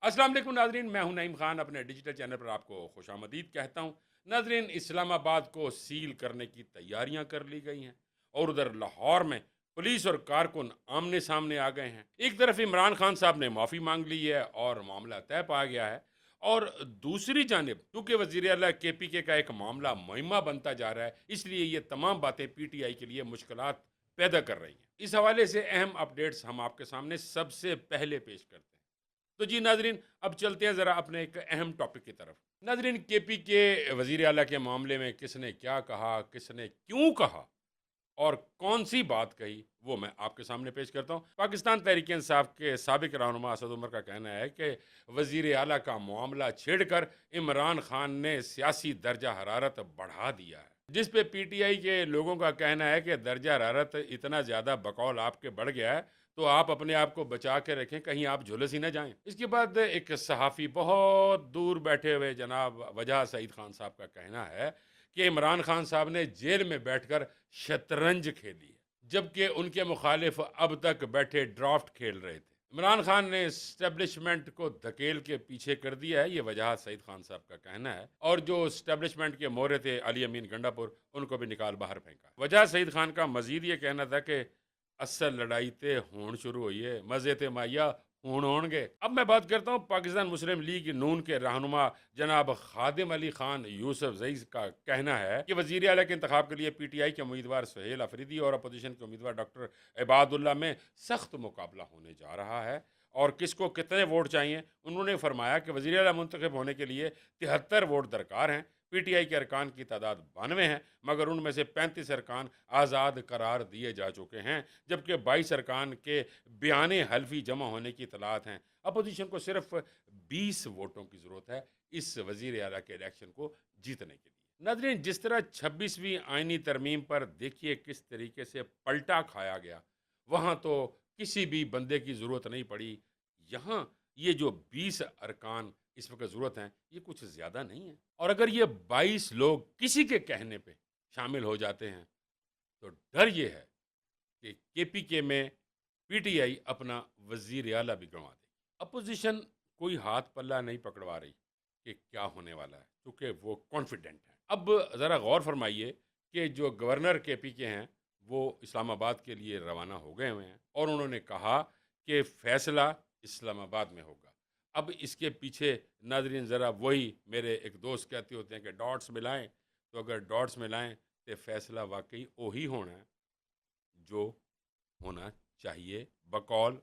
अस्सलाम वालेकुम नाजरीन, मैं हूं नईम खान। अपने डिजिटल चैनल पर आपको खुश आमदीद कहता हूं। नाजरीन, इस्लामाबाद को सील करने की तैयारियां कर ली गई हैं और उधर लाहौर में पुलिस और कारकुन आमने सामने आ गए हैं। एक तरफ इमरान खान साहब ने माफ़ी मांग ली है और मामला तय पा गया है, और दूसरी जानब चूंकि वजीर आला के पी के का एक मामला मुहिम्मा बनता जा रहा है, इसलिए ये तमाम बातें पी टी आई के लिए मुश्किलात पैदा कर रही हैं। इस हवाले से अहम अपडेट्स हम आपके सामने सबसे पहले पेश करते हैं। तो जी नाजरीन, अब चलते हैं ज़रा अपने एक अहम टॉपिक की तरफ। नाजरीन, के पी के वजीर आला के मामले में किसने क्या कहा, किसने क्यों कहा और कौन सी बात कही, वो मैं आपके सामने पेश करता हूँ। पाकिस्तान तहरीक इंसाफ के साबिक रहनुमा असद उमर का कहना है कि वजीर आला का मामला छेड़कर इमरान खान ने सियासी दर्जा हरारत बढ़ा दिया है, जिस पे पी टी आई के लोगों का कहना है कि दर्जा हरारत इतना ज़्यादा बकौल आपके बढ़ गया है, तो आप अपने आप को बचा के रखें, कहीं आप झुलस ही ना जाएं। इसके बाद एक सहाफ़ी बहुत दूर बैठे हुए जनाब वजह सईद खान साहब का कहना है कि इमरान खान साहब ने जेल में बैठकर शतरंज खेली है, जबकि उनके मुखालिफ अब तक बैठे ड्राफ्ट खेल रहे थे। इमरान खान ने स्टैब्लिशमेंट को धकेल के पीछे कर दिया है, ये वजह सईद खान साहब का कहना है। और जो स्टैब्लिशमेंट के मोहरे थे अली अमीन गंडापुर, उनको भी निकाल बाहर फेंका। वजह सईद खान का मजीद ये कहना था कि असल लड़ाई ते होण शुरू हुई है, मजे ते माइया हूण होणगे। अब मैं बात करता हूँ पाकिस्तान मुस्लिम लीग नून के रहनुमा जनाब खादिम अली खान यूसुफ जईस का कहना है कि वजीर आला के इंतखाब के लिए पी टी आई के उम्मीदवार सुहेल अफरीदी और अपोजिशन के उम्मीदवार डॉक्टर इबादुल्ला में सख्त मुकाबला होने जा रहा है। और किसको कितने वोट चाहिए, उन्होंने फरमाया कि वजीर आला मुंतखब होने के लिए 73 वोट दरकार हैं। पी टी आई के अरकान की तादाद 92 है, मगर उनमें से 35 अरकान आज़ाद करार दिए जा चुके हैं, जबकि 22 अरकान के बयाने हल्फी जमा होने की इतलात हैं। अपोजिशन को सिर्फ 20 वोटों की ज़रूरत है इस वजीर आला के इलेक्शन को जीतने के लिए। नाजरीन, जिस तरह 26वीं आइनी तरमीम पर देखिए किस तरीके से पलटा खाया गया, वहाँ तो किसी भी बंदे की ज़रूरत नहीं पड़ी। यहाँ ये जो 20 अरकान इस वक्त ज़रूरत हैं, ये कुछ ज़्यादा नहीं है। और अगर ये 22 लोग किसी के कहने पे शामिल हो जाते हैं, तो डर ये है कि केपीके में पीटीआई अपना वजीर आला भी गंवा देगी। अपोजिशन कोई हाथ पल्ला नहीं पकड़वा रही कि क्या होने वाला है, क्योंकि वो कॉन्फिडेंट है। अब ज़रा गौर फरमाइए कि जो गवर्नर केपीके हैं, वो इस्लामाबाद के लिए रवाना हो गए हुए हैं और उन्होंने कहा कि फैसला इस्लामाबाद में होगा। अब इसके पीछे नाजरीन ज़रा वही मेरे एक दोस्त कहते होते हैं कि डॉट्स मिलाएं, तो अगर डॉट्स मिलाएं तो फैसला वाकई वही होना है जो होना चाहिए बकौल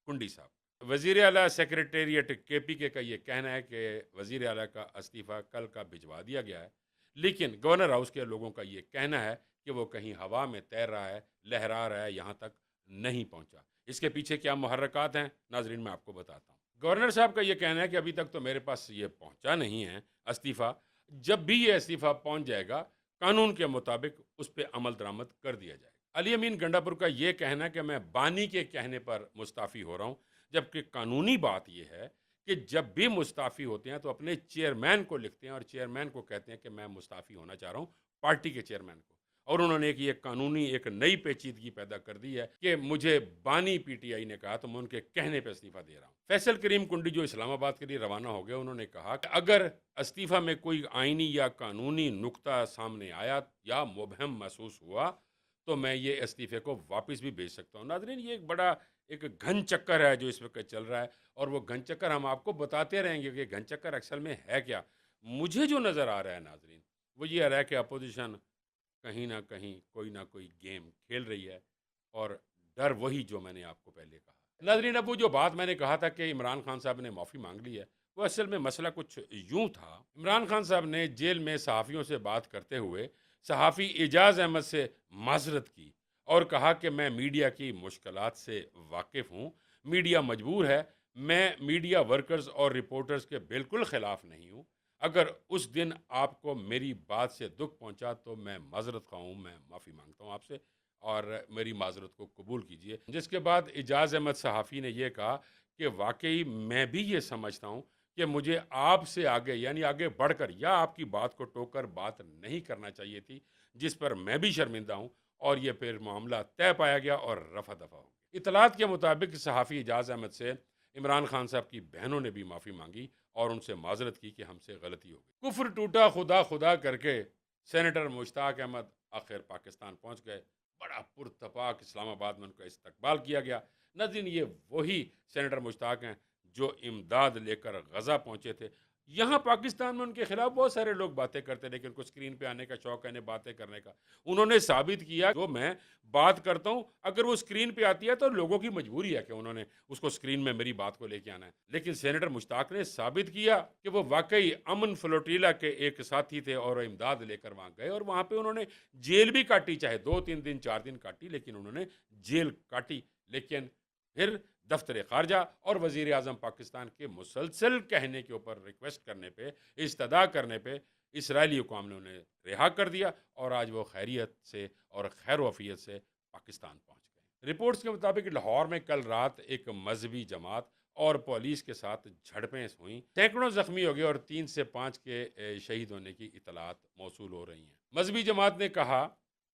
कुंडी साहब। वजीर आला सेक्रेटेरिएट के पी के का ये कहना है कि वजीर आला का इस्तीफ़ा कल का भिजवा दिया गया है, लेकिन गवर्नर हाउस के लोगों का ये कहना है कि वो कहीं हवा में तैर रहा है, लहरा रहा है, यहाँ तक नहीं पहुँचा। इसके पीछे क्या मुहर्रकात हैं नाजरीन, मैं आपको बताता हूँ। गवर्नर साहब का ये कहना है कि अभी तक तो मेरे पास ये पहुँचा नहीं है इस्तीफ़ा, जब भी ये इस्तीफ़ा पहुँच जाएगा कानून के मुताबिक उस पर अमल दरामद कर दिया जाएगा। अली अमीन गंडापुर का ये कहना है कि मैं बानी के कहने पर मुस्ताफ़ी हो रहा हूँ, जबकि कानूनी बात यह है कि जब भी मुस्ताफ़ी होते हैं तो अपने चेयरमैन को लिखते हैं और चेयरमैन को कहते हैं कि मैं मुस्ताफ़ी होना चाह रहा हूँ, पार्टी के चेयरमैन को। और उन्होंने एक ये कानूनी एक नई पेचीदगी पैदा कर दी है कि मुझे बानी पीटीआई ने कहा तो मैं उनके कहने पर इस्तीफ़ा दे रहा हूँ। फैसल करीम कुंडी जो इस्लामाबाद के लिए रवाना हो गए, उन्होंने कहा कि अगर इस्तीफ़ा में कोई आइनी या कानूनी नुक्ता सामने आया या मुबहम महसूस हुआ तो मैं ये इस्तीफ़े को वापस भी भेज सकता हूँ। नाज़रीन, ये एक बड़ा एक घन चक्कर है जो इस वक्त चल रहा है, और वो घन चक्कर हम आपको बताते रहेंगे कि घन चक्कर असल में है क्या। मुझे जो नज़र आ रहा है नाज़रीन, वो ये आ रहा है कि अपोजिशन कहीं ना कहीं कोई ना कोई गेम खेल रही है, और डर वही जो मैंने आपको पहले कहा। नाज़रीन, अब वो जो बात मैंने कहा था कि इमरान खान साहब ने माफ़ी मांग ली है, वो असल में मसला कुछ यूँ था। इमरान खान साहब ने जेल में सहाफ़ियों से बात करते हुए सहाफ़ी एजाज़ अहमद से माजरत की और कहा कि मैं मीडिया की मुश्किलात से वाकिफ़ हूँ, मीडिया मजबूर है, मैं मीडिया वर्कर्स और रिपोर्टर्स के बिल्कुल ख़िलाफ़ नहीं हूँ। अगर उस दिन आपको मेरी बात से दुख पहुंचा तो मैं माजरत खा हूँ, मैं माफ़ी मांगता हूँ आपसे और मेरी माजरत को कबूल कीजिए। जिसके बाद एजाज अहमद सहाफ़ी ने यह कहा कि वाकई मैं भी ये समझता हूँ कि मुझे आपसे आगे यानी आगे बढ़कर या आपकी बात को टोकर बात नहीं करना चाहिए थी, जिस पर मैं भी शर्मिंदा हूँ। और ये फिर मामला तय पाया गया और रफा दफा हो गया। इतलात के मुताबिक सहाफ़ी एजाज अहमद से عمران خان صاحب کی بہنوں نے بھی معافی مانگی اور ان سے معذرت کی کہ ہم سے غلطی ہو گئی۔ کفر ٹوٹا خدا خدا کر کے سینیٹر مشتاق احمد آخر پاکستان پہنچ گئے۔ بڑا پرتپاک اسلام آباد میں ان کا استقبال کیا گیا۔ ناظرین، یہ وہی سینیٹر مشتاق ہیں جو امداد لے کر غزہ پہنچے تھے۔ یہاں پاکستان میں ان کے خلاف بہت سارے لوگ باتیں کرتے، لیکن کو اسکرین پہ آنے کا شوق ہے، انہیں باتیں کرنے کا۔ انہوں نے ثابت کیا جو میں بات کرتا ہوں اگر وہ اسکرین پہ آتی ہے تو لوگوں کی مجبوری ہے کہ انہوں نے اس کو اسکرین میں میری بات کو لے کے آنا ہے۔ لیکن سینیٹر مشتاق نے ثابت کیا کہ وہ واقعی امن فلوٹیلا کے ایک ساتھی تھے اور امداد لے کر وہاں گئے، اور وہاں پہ انہوں نے جیل بھی کاٹی، چاہے 2-3 دن 4 دن کاٹی، لیکن انہوں نے جیل کاٹی۔ لیکن پھر دفتر خارجہ اور وزیر اعظم پاکستان کے مسلسل کہنے کے اوپر، ریکویسٹ کرنے پہ، استدعا کرنے پہ اسرائیلی حکام نے انہیں رہا کر دیا، اور آج وہ خیریت سے اور خیر و عافیت سے پاکستان پہنچ گئے۔ رپورٹس کے مطابق لاہور میں کل رات ایک مذہبی جماعت اور پولیس کے ساتھ جھڑپیں ہوئیں، سینکڑوں زخمی ہو گئے اور 3 سے 5 کے شہید ہونے کی اطلاعات موصول ہو رہی ہیں۔ مذہبی جماعت نے کہا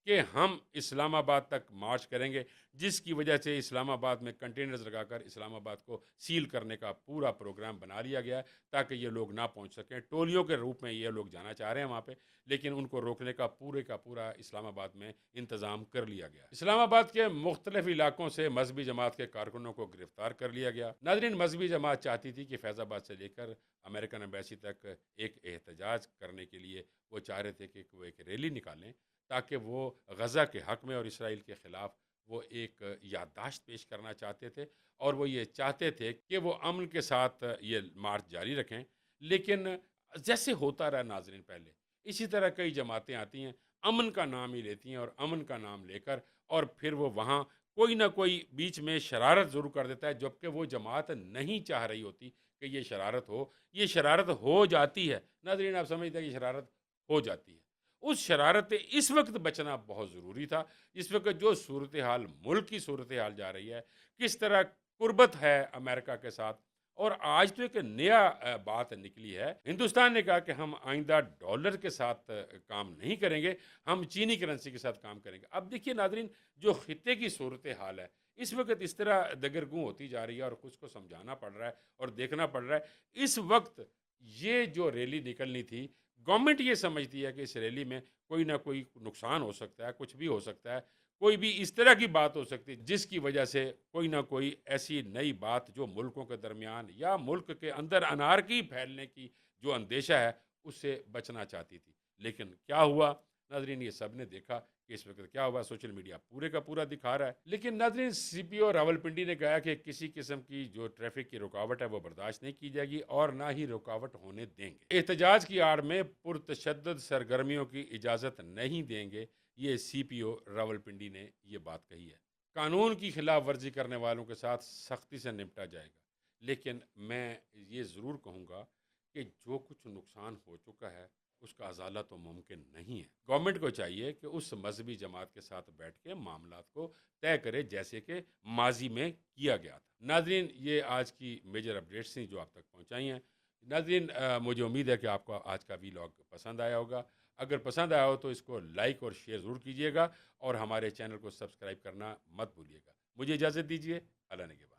کہ ہم اسلام آباد تک مارچ کریں گے، جس کی وجہ سے اسلام آباد میں کنٹینرز لگا کر اسلام آباد کو سیل کرنے کا پورا پروگرام بنا لیا گیا ہے تاکہ یہ لوگ نہ پہنچ سکیں۔ ٹولیوں کے روپ میں یہ لوگ جانا چاہ رہے ہیں وہاں پہ، لیکن ان کو روکنے کا پورا اسلام آباد میں انتظام کر لیا گیا۔ اسلام آباد کے مختلف علاقوں سے مذہبی جماعت کے کارکنوں کو گرفتار کر لیا گیا۔ ناظرین، مذہبی جماعت چاہتی تھی کہ فیض آباد سے لے کر امریکن ایمبیسی تک ایک احتجاج کرنے کے لیے وہ چاہ رہے تھے کہ وہ ایک ریلی نکالیں تاکہ وہ غزہ کے حق میں اور اسرائیل کے خلاف وہ ایک یادداشت پیش کرنا چاہتے تھے، اور وہ یہ چاہتے تھے کہ وہ امن کے ساتھ یہ مارچ جاری رکھیں۔ لیکن جیسے ہوتا رہا ناظرین، پہلے اسی طرح کئی جماعتیں آتی ہیں، امن کا نام ہی لیتی ہیں، اور امن کا نام لے کر اور پھر وہ وہاں کوئی نہ کوئی بیچ میں شرارت ضرور کر دیتا ہے، جبکہ وہ جماعت نہیں چاہ رہی ہوتی کہ یہ شرارت ہو۔ یہ شرارت ہو جاتی ہے ناظرین، آپ سمجھتے ہیں کہ شرارت ہو جاتی ہے۔ اس شرارت سے اس وقت بچنا بہت ضروری تھا، اس وقت جو صورتحال، ملک کی صورتحال جا رہی ہے، کس طرح قربت ہے امریکہ کے ساتھ، اور آج تو ایک نیا بات نکلی ہے۔ ہندوستان نے کہا کہ ہم آئندہ ڈالر کے ساتھ کام نہیں کریں گے، ہم چینی کرنسی کے ساتھ کام کریں گے۔ اب دیکھیے ناظرین، جو خطے کی صورتحال ہے اس وقت اس طرح دگرگوں ہوتی جا رہی ہے، اور کچھ کو سمجھانا پڑ رہا ہے اور دیکھنا پڑ رہا ہے۔ اس وقت یہ جو ریلی نکلنی تھی، گورنمنٹ یہ سمجھتی ہے کہ اس ریلی میں کوئی نہ کوئی نقصان ہو سکتا ہے، کچھ بھی ہو سکتا ہے، کوئی بھی اس طرح کی بات ہو سکتی ہے جس کی وجہ سے کوئی نہ کوئی ایسی نئی بات جو ملکوں کے درمیان یا ملک کے اندر انارکی پھیلنے کی جو اندیشہ ہے اس سے بچنا چاہتی تھی۔ لیکن کیا ہوا ناظرین، یہ سب نے دیکھا کہ اس وقت کیا ہوا، سوشل میڈیا پورے کا پورا دکھا رہا ہے۔ لیکن ناظرین، سی پی او راولپنڈی نے کہا کہ کسی قسم کی جو ٹریفک کی رکاوٹ ہے وہ برداشت نہیں کی جائے گی اور نہ ہی رکاوٹ ہونے دیں گے۔ احتجاج کی آڑ میں پرتشدد سرگرمیوں کی اجازت نہیں دیں گے، یہ سی پی او راولپنڈی نے یہ بات کہی ہے۔ قانون کی خلاف ورزی کرنے والوں کے ساتھ سختی سے نمٹا جائے گا، لیکن میں یہ ضرور کہوں گا کہ جو کچھ نقصان ہو چکا ہے اس کا ازالہ تو ممکن نہیں ہے۔ گورنمنٹ کو چاہیے کہ اس مذہبی جماعت کے ساتھ بیٹھ کے معاملات کو طے کرے جیسے کہ ماضی میں کیا گیا تھا۔ ناظرین، یہ آج کی میجر اپڈیٹس تھیں جو آپ تک پہنچائی ہیں۔ ناظرین، مجھے امید ہے کہ آپ کو آج کا ویلاگ پسند آیا ہوگا۔ اگر پسند آیا ہو تو اس کو لائک اور شیئر ضرور کیجیے گا، اور ہمارے چینل کو سبسکرائب کرنا مت بھولیے گا۔ مجھے اجازت دیجیے، اللہ نگہبان۔